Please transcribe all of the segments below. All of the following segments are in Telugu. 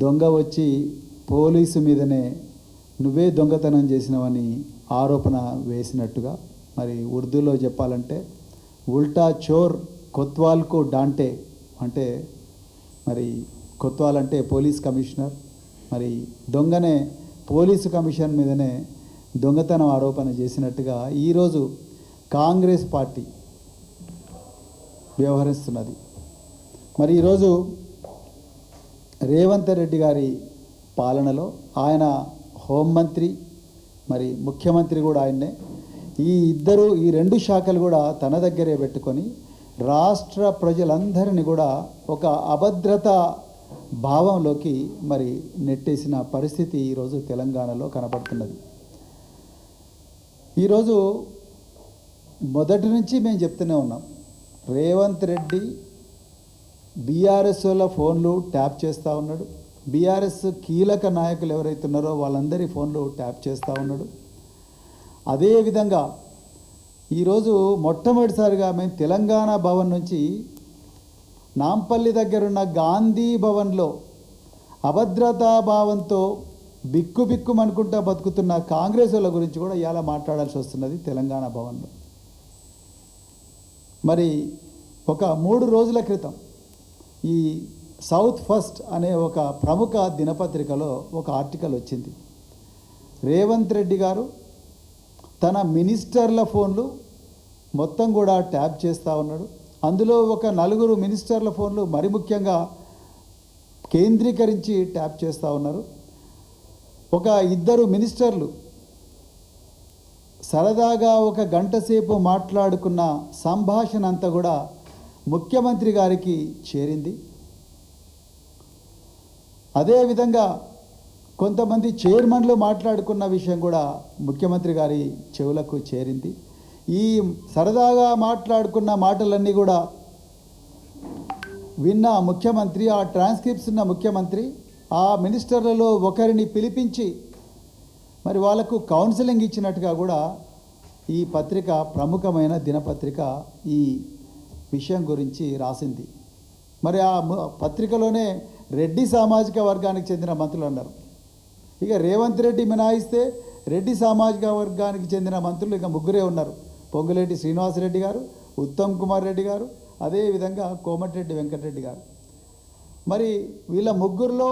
దొంగ వచ్చి పోలీసు మీదనే నువ్వే దొంగతనం చేసినవని ఆరోపణ వేసినట్టుగా, మరి ఉర్దూలో చెప్పాలంటే ఉల్టా చోర్ కొత్వాల్కు డాంటే, అంటే మరి కొత్వాల్ అంటే పోలీస్ కమిషనర్, మరి దొంగనే పోలీసు కమిషన్ మీదనే దొంగతనం ఆరోపణ చేసినట్టుగా ఈరోజు కాంగ్రెస్ పార్టీ వ్యవహరిస్తున్నది. మరి ఈరోజు రేవంత్ రెడ్డి గారి పాలనలో ఆయన హోంమంత్రి, మరి ముఖ్యమంత్రి కూడా ఆయన్నే, ఈ రెండు శాఖలు కూడా తన దగ్గరే పెట్టుకొని రాష్ట్ర ప్రజలందరినీ కూడా ఒక అభద్రత భావంలోకి మరి నెట్టేసిన పరిస్థితి ఈరోజు తెలంగాణలో కనపడుతున్నది. ఈరోజు మొదటి నుంచి మేము చెప్తూనే ఉన్నాం, రేవంత్ రెడ్డి బీఆర్ఎస్ వాళ్ళ ఫోన్లు ట్యాప్ చేస్తూ ఉన్నాడు, బీఆర్ఎస్ కీలక నాయకులు ఎవరైతే ఉన్నారో వాళ్ళందరి ఫోన్లు ట్యాప్ చేస్తూ ఉన్నాడు. అదేవిధంగా ఈరోజు మొట్టమొదటిసారిగా మేము తెలంగాణ భవన్ నుంచి నాంపల్లి దగ్గరున్న గాంధీ భవన్లో అభద్రతా భావంతో బిక్కుబిక్కుమనుకుంటా బతుకుతున్న కాంగ్రెస్ వాళ్ళ గురించి కూడా ఇవాళ మాట్లాడాల్సి వస్తున్నది తెలంగాణ భవన్లో. మరి ఒక 3 రోజుల క్రితం ఈ సౌత్ ఫస్ట్ అనే ఒక ప్రముఖ దినపత్రికలో ఒక ఆర్టికల్ వచ్చింది. రేవంత్ రెడ్డి గారు తన మినిస్టర్ల ఫోన్లు మొత్తం కూడా ట్యాప్ చేస్తూ ఉన్నాడు. అందులో ఒక 4 మినిస్టర్ల ఫోన్లు మరి ముఖ్యంగా కేంద్రీకరించి ట్యాప్ చేస్తూ ఉన్నారు. ఒక 2 మినిస్టర్లు సరదాగా ఒక గంట సేపు మాట్లాడుకున్న సంభాషణ అంతా కూడా ముఖ్యమంత్రి గారికి చేరింది. అదేవిధంగా కొంతమంది చైర్మన్లు మాట్లాడుకున్న విషయం కూడా ముఖ్యమంత్రి గారి చెవులకు చేరింది. ఈ సరదాగా మాట్లాడుకున్న మాటలన్నీ కూడా విన్న ముఖ్యమంత్రి, ఆ ట్రాన్స్క్రిప్ట్స్ ఉన్న ముఖ్యమంత్రి ఆ మినిస్టర్లలో ఒకరిని పిలిపించి మరి వాళ్ళకు కౌన్సిలింగ్ ఇచ్చినట్టుగా కూడా ఈ పత్రిక, ప్రముఖమైన దినపత్రిక, ఈ విషయం గురించి రాసింది. మరి ఆ పత్రికలోనే రెడ్డి సామాజిక వర్గానికి చెందిన మంత్రులు అన్నారు. ఇక రేవంత్ రెడ్డి మినాయిస్తే రెడ్డి సామాజిక వర్గానికి చెందిన మంత్రులు ఇక 3 ఉన్నారు. పొంగులేటి శ్రీనివాసరెడ్డి గారు, ఉత్తమ్ కుమార్ రెడ్డి గారు, అదేవిధంగా కోమటిరెడ్డి వెంకటరెడ్డి గారు. మరి వీళ్ళ 3లో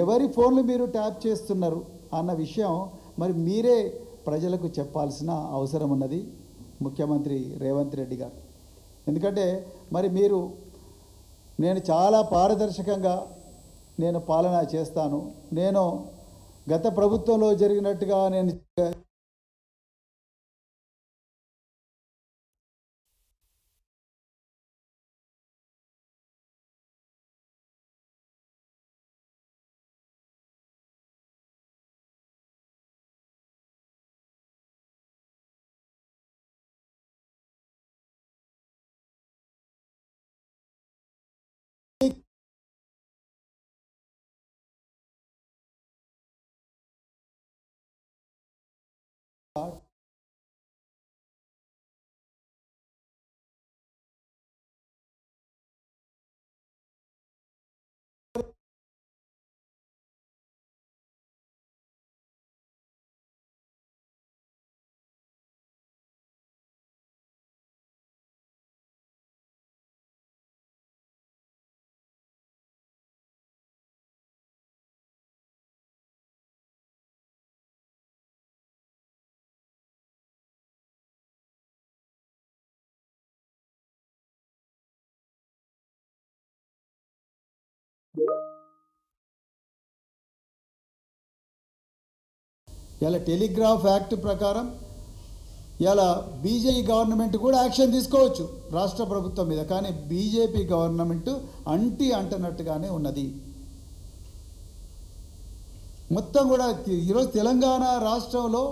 ఎవరి ఫోన్లు మీరు ట్యాప్ చేస్తున్నారు అన్న విషయం మరి మీరే ప్రజలకు చెప్పాల్సిన అవసరం ఉన్నది ముఖ్యమంత్రి రేవంత్ రెడ్డి గారు. ఎందుకంటే మరి నేను చాలా పారదర్శకంగా పాలన చేస్తాను, నేను గత ప్రభుత్వంలో జరిగినట్టుగా నేను ఇలా టెలిగ్రాఫ్ యాక్ట్ ప్రకారం ఇలా బీజేపీ గవర్నమెంట్ కూడా యాక్షన్ తీసుకోవచ్చు రాష్ట్ర ప్రభుత్వం మీద, కానీ బీజేపీ గవర్నమెంట్ అంటున్నట్టుగానే ఉన్నది. మొత్తం కూడా ఈరోజు తెలంగాణ రాష్ట్రంలో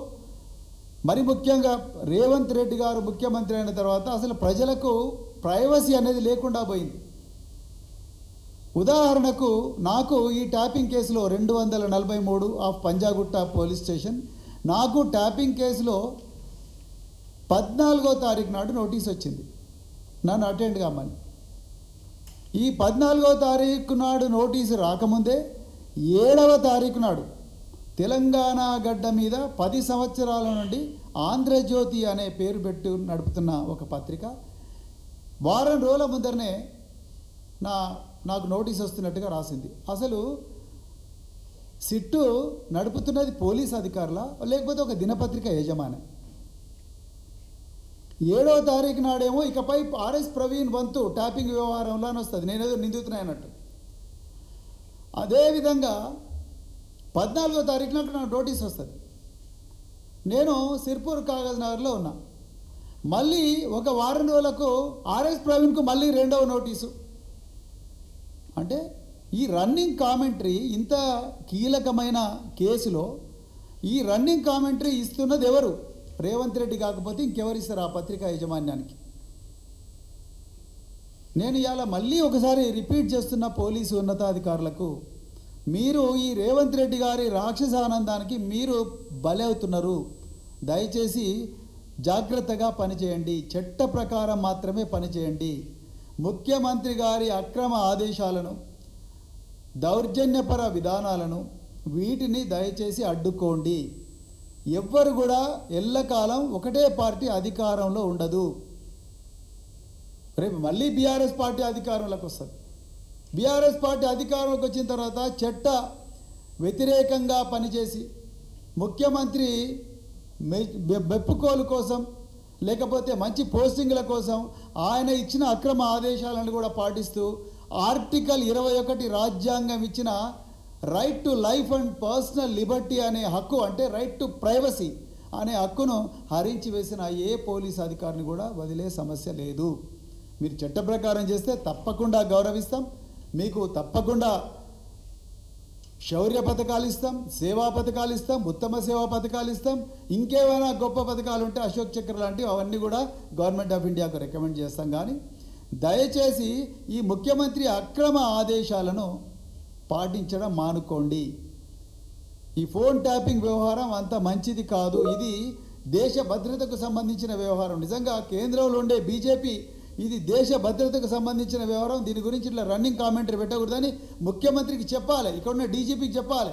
మరి ముఖ్యంగా రేవంత్ రెడ్డి గారు ముఖ్యమంత్రి అయిన తర్వాత అసలు ప్రజలకు ప్రైవసీ అనేది లేకుండా పోయింది. ఉదాహరణకు నాకు ఈ ట్యాపింగ్ కేసులో 243 ఆఫ్ పంజాగుట్ట పోలీస్ స్టేషన్, నాకు ట్యాపింగ్ కేసులో 14వ తారీఖు నాడు నోటీస్ వచ్చింది నన్ను అటెండ్ కామని. ఈ 14వ తారీఖు నాడు నోటీసు రాకముందే 7వ తారీఖు నాడు తెలంగాణ గడ్డ మీద 10 సంవత్సరాల నుండి ఆంధ్రజ్యోతి అనే పేరు పెట్టి నడుపుతున్న ఒక పత్రిక వారం రోజుల ముందరనే నాకు నోటీస్ వస్తున్నట్టుగా రాసింది. అసలు సిట్టు నడుపుతున్నది పోలీస్ అధికారులా లేకపోతే ఒక దినపత్రిక యజమాని? 7వ తారీఖు నాడేమో ఇకపై ఆర్ఎస్ ప్రవీణ్ వంతు ట్యాపింగ్ వ్యవహారంలో అని వస్తుంది, నేనేదో నిందితున్నాయన్నట్టు. అదేవిధంగా 14వ తారీఖు నాడు నాకు నోటీస్ వస్తుంది. నేను సిర్పూర్ కాగజ్ నగర్లో ఉన్నా. మళ్ళీ ఒక వారం రోజులకు ఆర్ఎస్ ప్రవీణ్కు మళ్ళీ 2వ నోటీసు. అంటే ఈ రన్నింగ్ కామెంటరీ, ఇంత కీలకమైన కేసులో ఈ రన్నింగ్ కామెంటరీ ఇస్తున్నది ఎవరు? రేవంత్ రెడ్డి కాకపోతే ఇంకెవరిస్తారు ఆ పత్రికా యాజమాన్యానికి? నేను ఇవాళ మళ్ళీ ఒకసారి రిపీట్ చేస్తున్న పోలీసు ఉన్నతాధికారులకు, మీరు ఈ రేవంత్ రెడ్డి గారి రాక్షస ఆనందానికి మీరు బలవుతున్నారు. దయచేసి జాగ్రత్తగా పనిచేయండి, చట్ట ప్రకారం మాత్రమే పనిచేయండి. ముఖ్యమంత్రి గారి అక్రమ ఆదేశాలను, దౌర్జన్యపర విధానాలను వీటిని దయచేసి అడ్డుకోండి. ఎవ్వరు కూడా ఎల్లకాలం ఒకటే పార్టీ అధికారంలో ఉండదు. రేపు మళ్ళీ బీఆర్ఎస్ పార్టీ అధికారంలోకి వస్తుంది. బీఆర్ఎస్ పార్టీ అధికారంలోకి వచ్చిన తర్వాత చట్ట వ్యతిరేకంగా పనిచేసి ముఖ్యమంత్రి బెప్పుకోలు కోసం లేకపోతే మంచి పోస్టింగ్ల కోసం ఆయన ఇచ్చిన అక్రమ ఆదేశాలను కూడా పాటిస్తూ ఆర్టికల్ 21 రాజ్యాంగం ఇచ్చిన right to life and personal Liberty అనే హక్కు, అంటే రైట్ టు ప్రైవసీ అనే హక్కును హరించి వేసిన ఏ పోలీస్ అధికారిని కూడా వదిలే సమస్య లేదు. మీరు చట్ట ప్రకారం చేస్తే తప్పకుండా గౌరవిస్తాం, మీకు తప్పకుండా శౌర్య పథకాలు ఇస్తాం, సేవా పథకాలు ఇస్తాం, ఉత్తమ సేవా పథకాలు ఇస్తాం. ఇంకేమైనా గొప్ప పథకాలు ఉంటే అశోక్ చక్ర లాంటివి అవన్నీ కూడా గవర్నమెంట్ ఆఫ్ ఇండియాకు రికమెండ్ చేస్తాం. కానీ దయచేసి ఈ ముఖ్యమంత్రి అక్రమ ఆదేశాలను పాటించడం మానుకోండి. ఈ ఫోన్ ట్యాపింగ్ వ్యవహారం అంత మంచిది కాదు. ఇది దేశ భద్రతకు సంబంధించిన వ్యవహారం. నిజంగా కేంద్రంలో ఉండే బీజేపీ ఇది దేశ భద్రతకు సంబంధించిన వ్యవహారం, దీని గురించి ఇట్లా రన్నింగ్ కామెంటరీ పెట్టకూడదని ముఖ్యమంత్రికి చెప్పాలి, ఇక్కడ ఉన్న డీజీపీకి చెప్పాలి.